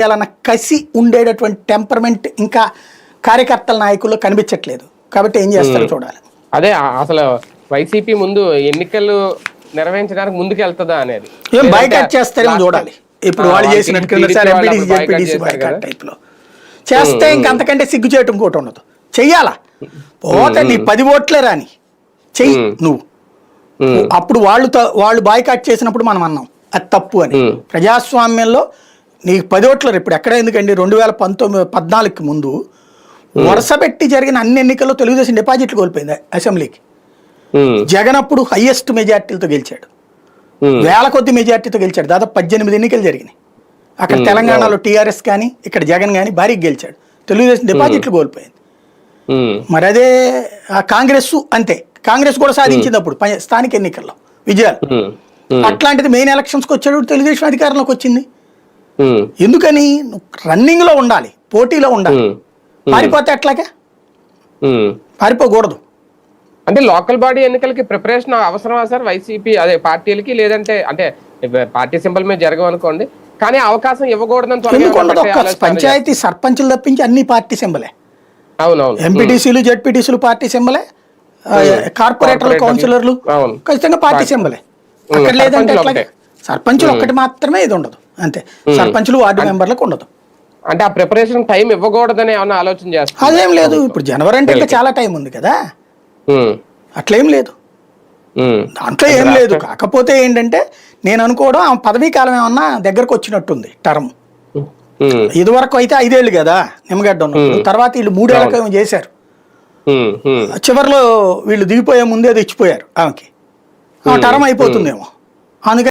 చేయాలన్న కసి ఉండేటటువంటి టెంపర్మెంట్ ఇంకా కార్యకర్తల నాయకుల్లో కనిపించట్లేదు. కాబట్టి ఏం చేస్తారో చూడాలి. అదే అసలు వైసీపీ ముందు ఎన్నికలు నిర్వహించడానికి ముందుకు వెళ్తుందా అనేది ఏం బైకాట్ చేస్తారేమో చూడాలి. ఇప్పుడు వాళ్ళు చేసినట్టు టైప్ లో చేస్తే ఇంకంతకంటే సిగ్గు చేయటం ఇంకోటి ఉండదు. చెయ్యాలా పోతే నీ 10 ఓట్లే రాని చెయ్యి నువ్వు. అప్పుడు వాళ్ళు బాయ్కాట్ చేసినప్పుడు మనం అన్నాం అది తప్పు అని. ప్రజాస్వామ్యంలో నీకు 10 ఓట్లరు ఇప్పుడు ఎక్కడ, ఎందుకండి 2014 ముందు వరుస పెట్టి జరిగిన అన్ని ఎన్నికల్లో తెలుగుదేశం డిపాజిట్లు కోల్పోయింది అసెంబ్లీకి. జగన్ అప్పుడు హైయెస్ట్ మెజార్టీలతో గెలిచాడు, వేల కొద్ది మెజార్టీతో గెలిచాడు. దాదాపు 18 ఎన్నికలు జరిగినాయి అక్కడ. తెలంగాణలో టీఆర్ఎస్ కానీ ఇక్కడ జగన్ కానీ భారీగా గెలిచాడు. తెలుగుదేశం డిపాజిట్లు కోల్పోయింది. మరి అదే కాంగ్రెస్ అంతే, కాంగ్రెస్ కూడా సాధించింది అప్పుడు స్థానిక ఎన్నికల్లో విజయాలు. అట్లాంటిది మెయిన్ ఎలక్షన్స్కి వచ్చాడు తెలుగుదేశం అధికారంలోకి వచ్చింది. ఎందుకని రన్నింగ్ లో ఉండాలి, పోటీలో ఉండాలి. పారిపోతే ఎట్లాగే, పారిపోకూడదు. అంటే లోకల్ బాడీ ఎన్నికలకి ప్రిపరేషన్ అవసరమా సార్ వైసీపీ అదే పార్టీలకి? లేదంటే అంటే పార్టీ సింబల్ మీద జరగవనుకోండి కానీ అవకాశం ఇవ్వకూడదని పంచాయతీ సర్పంచులు తప్పించి అన్ని పార్టీ సింబలే. అవునవును, ఎంపీటీసీలు జెడ్పీటీసీలు పార్టీ సింబలే, కార్పొరేటర్లు కౌన్సిలర్లు ఖచ్చితంగా పార్టీ సింబలే. అక్కడ లేదంటే అట్లాగే సర్పంచులు ఒక్కటి మాత్రమే ఇది ఉండదు అంతే, సర్పంచులు వార్డు మెంబర్లకు ఉండదు. అంటే ఆ ప్రిపరేషన్ టైం ఇవ్వకూడదని ఏమన్నా ఆలోచన చేస్తారు? అదేం లేదు, ఇప్పుడు జనవరి అంటే ఇంకా చాలా టైం ఉంది కదా, అట్లేం లేదు, దాంట్లో ఏం లేదు. కాకపోతే ఏంటంటే నేను అనుకోవడం ఆ పదవీ కాలం ఏమన్నా దగ్గరకు వచ్చినట్టుంది టర్మ్. ఇదివరకు అయితే 5 ఏళ్ళు కదా నిమ్మగడ్డ ఉన్నప్పుడు, తర్వాత వీళ్ళు 3 ఏళ్ళకి ఏమో చేశారు. చివరిలో వీళ్ళు దిగిపోయే ముందే తెచ్చిపోయారు ఆమెకి, టర్మ్ అయిపోతుందేమో అందుకని